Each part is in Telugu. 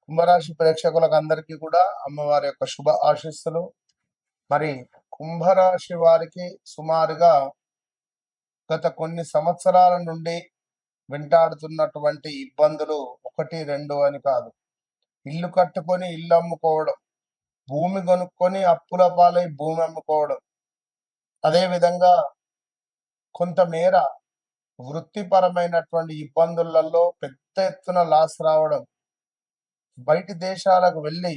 కుంభరాశి ప్రేక్షకులకు అందరికీ కూడా అమ్మవారి యొక్క శుభ ఆశీస్సులు. మరి కుంభరాశి వారికి సుమారుగా గత కొన్ని సంవత్సరాల నుండి వెంటాడుతున్నటువంటి ఇబ్బందులు ఒకటి రెండు అని కాదు. ఇల్లు కట్టుకొని ఇల్లు అమ్ముకోవడం, భూమి కొనుక్కొని అప్పుల పాలై భూమి అమ్ముకోవడం, అదేవిధంగా కొంతమేర వృత్తిపరమైనటువంటి ఇబ్బందులలో పెద్ద ఎత్తున లాస్ రావడం, బయటి దేశాలకు వెళ్ళి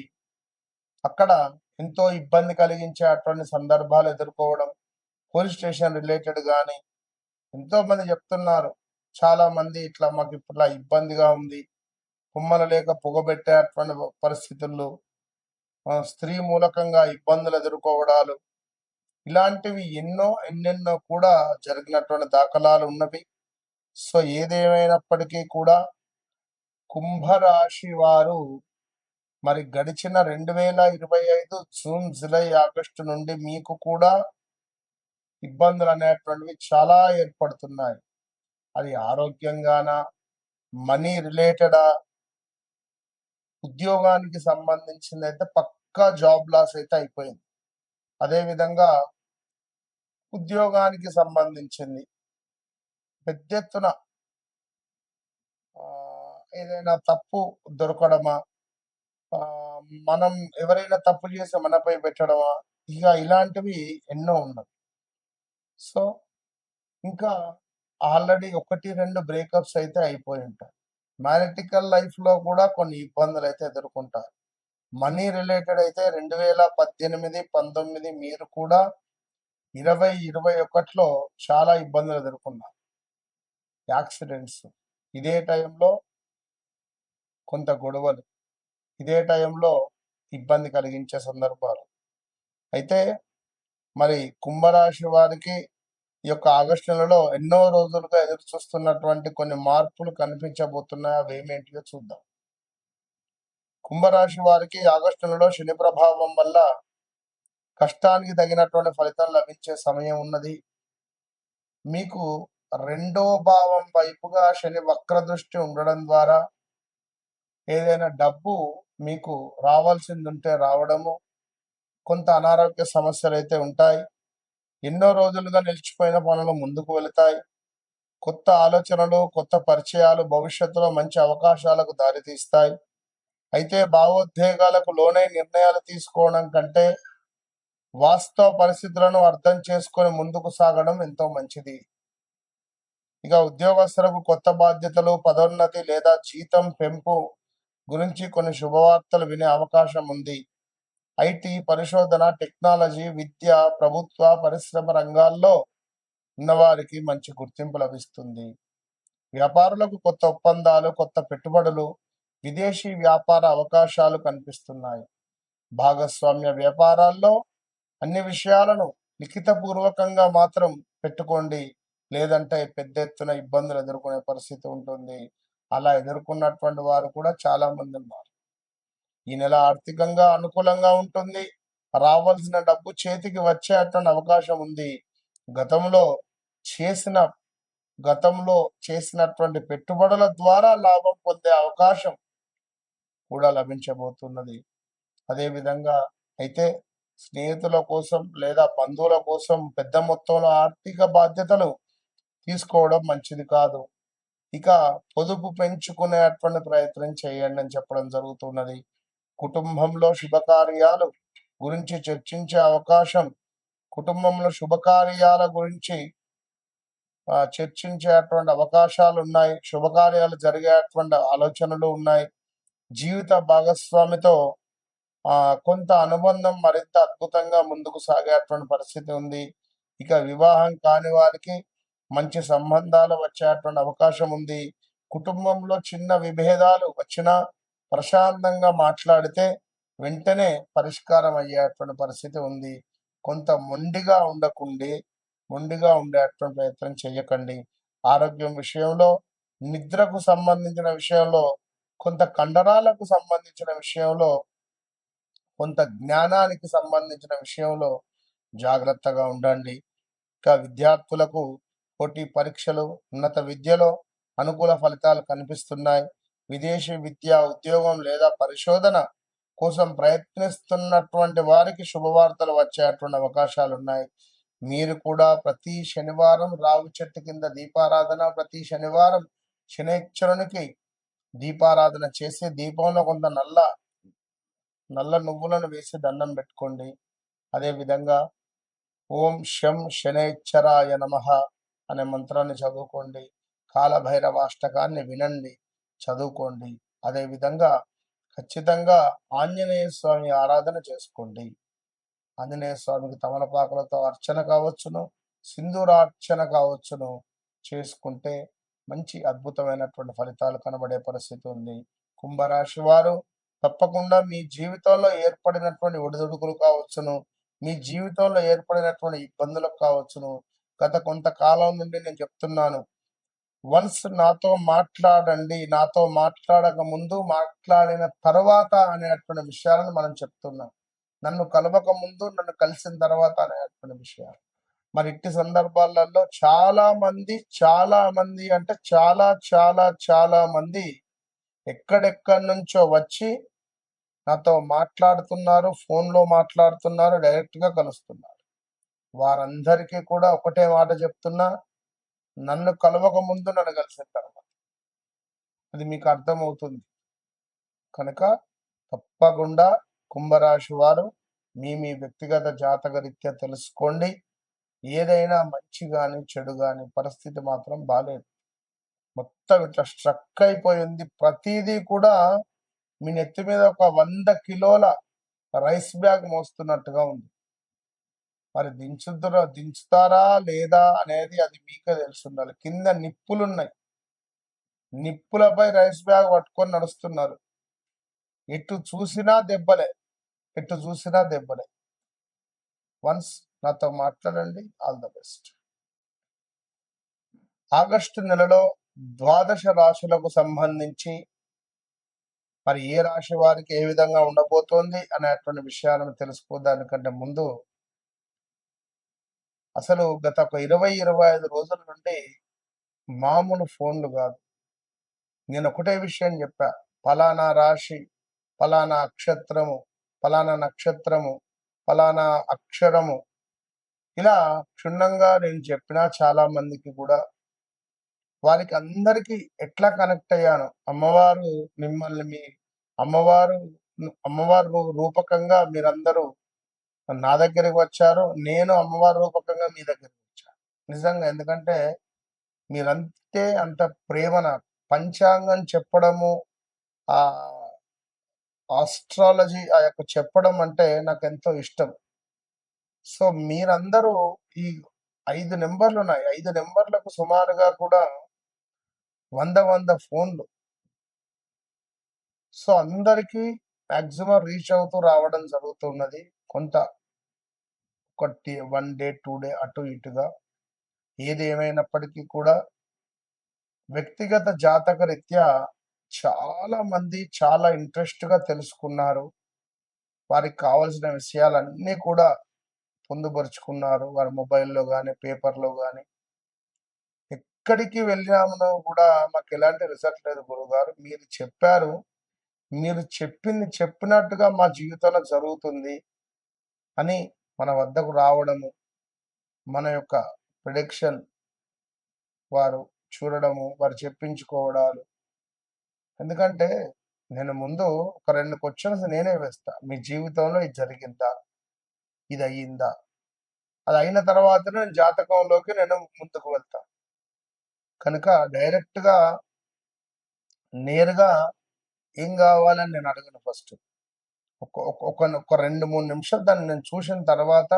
అక్కడ ఎంతో ఇబ్బంది కలిగించేటువంటి సందర్భాలు ఎదుర్కోవడం, పోలీస్ స్టేషన్ రిలేటెడ్ కానీ ఎంతో మంది చెప్తున్నారు. చాలా మంది ఇట్లా మాకు ఇట్లా ఇబ్బందిగా ఉంది, కుమ్మల లేక పొగబెట్టేటువంటి పరిస్థితుల్లో స్త్రీ మూలకంగా ఇబ్బందులు ఎదుర్కోవడాలు, ఇలాంటివి ఎన్నెన్నో కూడా జరిగినటువంటి దాఖలాలు ఉన్నవి. సో ఏదేమైనప్పటికీ కూడా కుంభరాశి వారు మరి గడిచిన 2025 జూన్, జూలై, ఆగస్టు నుండి మీకు కూడా ఇబ్బందులు అనేటువంటివి చాలా ఏర్పడుతున్నాయి. అది ఆరోగ్యంగానా, మనీ రిలేటెడా, ఉద్యోగానికి సంబంధించింది అయితే పక్కా జాబ్ లాస్ అయితే అయిపోయింది. అదేవిధంగా ఉద్యోగానికి సంబంధించింది పెద్ద ఎత్తున ఏదైనా తప్పు దొరకడమా, మనం ఎవరైనా తప్పు చేసి మనపై పెట్టడమా, ఇక ఇలాంటివి ఎన్నో ఉన్నాయి. సో ఇంకా ఆల్రెడీ 1-2 బ్రేకప్స్ అయితే అయిపోయి ఉంటాయి. మ్యారిటికల్ లైఫ్లో కూడా కొన్ని ఇబ్బందులు అయితే ఎదుర్కొంటారు. మనీ రిలేటెడ్ అయితే 2018, 19 మీరు కూడా 2021లో చాలా ఇబ్బందులు ఎదుర్కొన్నారు. యాక్సిడెంట్స్, ఇదే టైంలో కొంత గొడవలు, ఇదే టైంలో ఇబ్బంది కలిగించే సందర్భాలు. అయితే మరి కుంభరాశి వారికి ఈ యొక్క ఆగస్టు నెలలో ఎన్నో రోజులుగా ఎదురు చూస్తున్నటువంటి కొన్ని మార్పులు కనిపించబోతున్నాయి. అవి ఏమేంటియో చూద్దాం. కుంభరాశి వారికి ఆగస్టు నెలలో శని ప్రభావం వల్ల కష్టానికి తగినటువంటి ఫలితాలు లభించే సమయం ఉన్నది. మీకు 2వ భావం వైపుగా శని వక్ర దృష్టి ఉండడం ద్వారా ఏదైనా డబ్బు మీకు రావాల్సింది ఉంటే రావడము, కొంత అనారోగ్య సమస్యలు అయితే ఉంటాయి. ఎన్నో రోజులుగా నిలిచిపోయిన పనులు ముందుకు వెళతాయి. కొత్త ఆలోచనలు, కొత్త పరిచయాలు భవిష్యత్తులో మంచి అవకాశాలకు దారితీస్తాయి. అయితే భావోద్వేగాలకు లోనై నిర్ణయాలు తీసుకోవడం కంటే వాస్తవ పరిస్థితులను అర్థం చేసుకొని ముందుకు సాగడం ఎంతో మంచిది. ఇక ఉద్యోగస్తులకు కొత్త బాధ్యతలు, పదోన్నతి లేదా జీతం పెంపు గురించి కొన్ని శుభవార్తలు వినే అవకాశం ఉంది. ఐటీ, పరిశోధన, టెక్నాలజీ, విద్య, ప్రభుత్వ, పరిశ్రమ రంగాల్లో ఉన్నవారికి మంచి గుర్తింపు లభిస్తుంది. వ్యాపారులకు కొత్త ఒప్పందాలు, కొత్త పెట్టుబడులు, విదేశీ వ్యాపార అవకాశాలు కనిపిస్తున్నాయి. భాగస్వామ్య వ్యాపారాల్లో అన్ని విషయాలను లిఖితపూర్వకంగా మాత్రం పెట్టుకోండి, లేదంటే పెద్ద ఎత్తున ఇబ్బందులు ఎదుర్కొనే పరిస్థితి ఉంటుంది. అలా ఎదుర్కొన్నటువంటి వారు కూడా చాలా మంది ఉన్నారు. ఈ నెల ఆర్థికంగా అనుకూలంగా ఉంటుంది. రావాల్సిన డబ్బు చేతికి వచ్చేటువంటి అవకాశం ఉంది. గతంలో చేసినటువంటి పెట్టుబడుల ద్వారా లాభం పొందే అవకాశం కూడా లభించబోతున్నది. అదేవిధంగా అయితే స్నేహితుల కోసం లేదా బంధువుల కోసం పెద్ద మొత్తంలో ఆర్థిక బాధ్యతలు తీసుకోవడం మంచిది కాదు. ఇక పొదుపు పెంచుకునేటువంటి ప్రయత్నం చేయండి అని చెప్పడం జరుగుతున్నది. కుటుంబంలో శుభకార్యాలు గురించి చర్చించే అవకాశం, కుటుంబంలో శుభకార్యాల గురించి చర్చించేటువంటి అవకాశాలు ఉన్నాయి. శుభకార్యాలు జరిగేటువంటి ఆలోచనలు ఉన్నాయి. జీవిత భాగస్వామితో కొంత అనుబంధం మరింత అద్భుతంగా ముందుకు సాగేటువంటి పరిస్థితి ఉంది. ఇక వివాహం కాని వారికి మంచి సంబంధాలు వచ్చేటువంటి అవకాశం ఉంది. కుటుంబంలో చిన్న విభేదాలు వచ్చినా ప్రశాంతంగా మాట్లాడితే వెంటనే పరిష్కారం అయ్యేటువంటి పరిస్థితి ఉంది. కొంత మొండిగా ఉండేటువంటి ప్రయత్నం చేయకండి. ఆరోగ్యం విషయంలో, నిద్రకు సంబంధించిన విషయంలో, కొంత కండరాలకు సంబంధించిన విషయంలో, కొంత జ్ఞానానికి సంబంధించిన విషయంలో జాగ్రత్తగా ఉండండి. ఇక విద్యార్థులకు పోటీ పరీక్షలు, ఉన్నత విద్యలో అనుకూల ఫలితాలు కనిపిస్తున్నాయి. విదేశీ విద్య, ఉద్యోగం లేదా పరిశోధన కోసం ప్రయత్నిస్తున్నటువంటి వారికి శుభవార్తలు వచ్చేటువంటి అవకాశాలు ఉన్నాయి. మీరు కూడా ప్రతి శనివారం రావి చెట్టు కింద దీపారాధన, ప్రతి శనివారం శనైశ్వరునికి దీపారాధన చేసి దీపంలో కొంత నల్ల నువ్వులను వేసి దండం పెట్టుకోండి. అదేవిధంగా ఓం శం శనైశ్చరాయ నమః అనే మంత్రాన్ని చదువుకోండి. కాలభైరవాష్టకాన్ని వినండి, చదువుకోండి. అదేవిధంగా ఖచ్చితంగా ఆంజనేయ స్వామి ఆరాధన చేసుకోండి. ఆంజనేయ స్వామికి తమలపాకులతో అర్చన కావచ్చును, సింధూరార్చన కావచ్చును చేసుకుంటే మంచి అద్భుతమైనటువంటి ఫలితాలు కనబడే పరిస్థితి ఉంది. కుంభరాశి వారు తప్పకుండా మీ జీవితంలో ఏర్పడినటువంటి ఒడిదుడుకులు కావచ్చును, మీ జీవితంలో ఏర్పడినటువంటి ఇబ్బందులకు కావచ్చును, గత కొంతకాలం నుండి నేను చెప్తున్నాను, వన్స్ నాతో మాట్లాడండి, నాతో మాట్లాడక ముందు, మాట్లాడిన తర్వాత అనేటువంటి విషయాలను మనం చెప్తున్నాం. నన్ను కలవక ముందు, నన్ను కలిసిన తర్వాత అనేటువంటి విషయాలు. మరి ఇట్టి సందర్భాలలో చాలా మంది అంటే చాలా మంది ఎక్కడెక్కడి నుంచో వచ్చి నాతో మాట్లాడుతున్నారు, ఫోన్లో మాట్లాడుతున్నారు, డైరెక్ట్గా కలుస్తున్నారు. వారందరికీ కూడా ఒకటే మాట చెప్తున్నా, నన్ను కలవక ముందు, నన్ను కలిసిన తర్వాత. అది మీకు అర్థమవుతుంది. కనుక తప్పకుండా కుంభరాశి వారు మీ వ్యక్తిగత జాతక రీత్యా తెలుసుకోండి. ఏదైనా మంచి కానీ చెడు కానీ పరిస్థితి మాత్రం బాలేదు. మొత్తం ఇట్లా స్ట్రక్ అయిపోయింది. ప్రతిదీ కూడా మీ నెత్తి మీద ఒక 100 కిలోల రైస్ బ్యాగ్ మోస్తున్నట్టుగా ఉంది. మరి దించుతారా లేదా అనేది అది మీకే తెలుసుండాలి. కింద నిప్పులున్నాయి, నిప్పులపై రైస్ బ్యాగ్ పట్టుకొని నడుస్తున్నారు. ఎటు చూసినా దెబ్బలే. వన్స్ నాతో మాట్లాడండి. All the best. ఆగస్టు నెలలో 12 రాశులకు సంబంధించి మరి ఏ రాశి వారికి ఏ విధంగా ఉండబోతోంది అనేటువంటి విషయాలను తెలుసుకోదానికంటే ముందు, అసలు గత ఒక 20-25 రోజుల నుండి మామూలు ఫోన్లు కాదు. నేను ఒకటే విషయం చెప్పా, ఫలానా రాశి, ఫలానా అక్షత్రము, ఫలానా నక్షత్రము, ఫలానా అక్షరము, ఇలా క్షుణ్ణంగా నేను చెప్పినా చాలా మందికి కూడా వారికి అందరికీ ఎట్లా కనెక్ట్ అయ్యాను, అమ్మవారు మిమ్మల్ని మీ అమ్మవారు రూపకంగా మీరందరూ నా దగ్గరికి వచ్చారు, నేను అమ్మవారి రూపకంగా మీ దగ్గరికి వచ్చాను. నిజంగా, ఎందుకంటే మీరంతే అంత ప్రేమ. నాకు పంచాంగం చెప్పడము, ఆ ఆస్ట్రాలజీ ఆ యొక్క చెప్పడం అంటే నాకు ఎంతో ఇష్టం. సో మీరందరూ ఈ 5 నెంబర్లు ఉన్నాయి, 5 నెంబర్లకు సుమారుగా కూడా 100 ఫోన్లు. సో అందరికీ మ్యాక్సిమం రీచ్ అవుతూ రావడం జరుగుతున్నది. కొంత ఒక 1 డే 2 డే అటు ఇటుగా. ఏది ఏమైనప్పటికీ కూడా వ్యక్తిగత జాతక రీత్యా చాలా మంది చాలా ఇంట్రెస్ట్గా తెలుసుకున్నారు. వారికి కావాల్సిన విషయాలన్నీ కూడా పొందుపరుచుకున్నారు. వారి మొబైల్లో కానీ, పేపర్లో కానీ. ఎక్కడికి వెళ్ళినామనో కూడా మాకు ఎలాంటి రిజల్ట్ లేదు గురువుగారు. మీరు చెప్పారు, మీరు చెప్పినట్టుగా మా జీవితంలో జరుగుతుంది అని మన వద్దకు రావడము, మన యొక్క ప్రిడిక్షన్ వారు చూడడము, వారు చెప్పించుకోవడాలు. ఎందుకంటే నేను ముందు ఒక 2 క్వశ్చన్స్ నేనే వేస్తా. మీ జీవితంలో ఇది జరిగిందా, ఇది అయ్యిందా? అది అయిన తర్వాత నేను జాతకంలోకి నేను ముందుకు వెళ్తా. కనుక డైరెక్ట్గా నేరుగా ఏం కావాలని నేను అడగను. ఫస్ట్ ఒక 2-3 నిమిషాలు దాన్ని నేను చూసిన తర్వాత,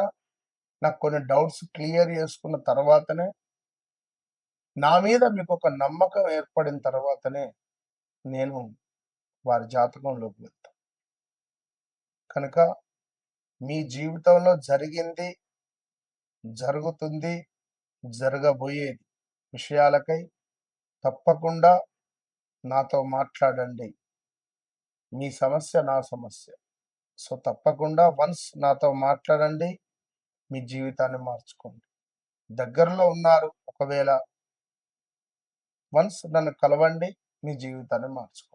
నాకు కొన్ని డౌట్స్ క్లియర్ చేసుకున్న తర్వాతనే, నా మీద మీకు ఒక నమ్మకం ఏర్పడిన తర్వాతనే నేను వారి జాతకంలోకి వెళ్తాను. కనుక మీ జీవితంలో జరిగింది, జరుగుతుంది, జరగబోయేది విషయాలకై తప్పకుండా నాతో మాట్లాడండి. మీ సమస్య నా సమస్య. సో తప్పకుండా వన్స్ నాతో మాట్లాడండి, మీ జీవితాన్ని మార్చుకోండి. దగ్గరలో ఉన్నారు, ఒకవేళ వన్స్ నన్ను కలవండి, మీ జీవితాన్ని మార్చుకోండి.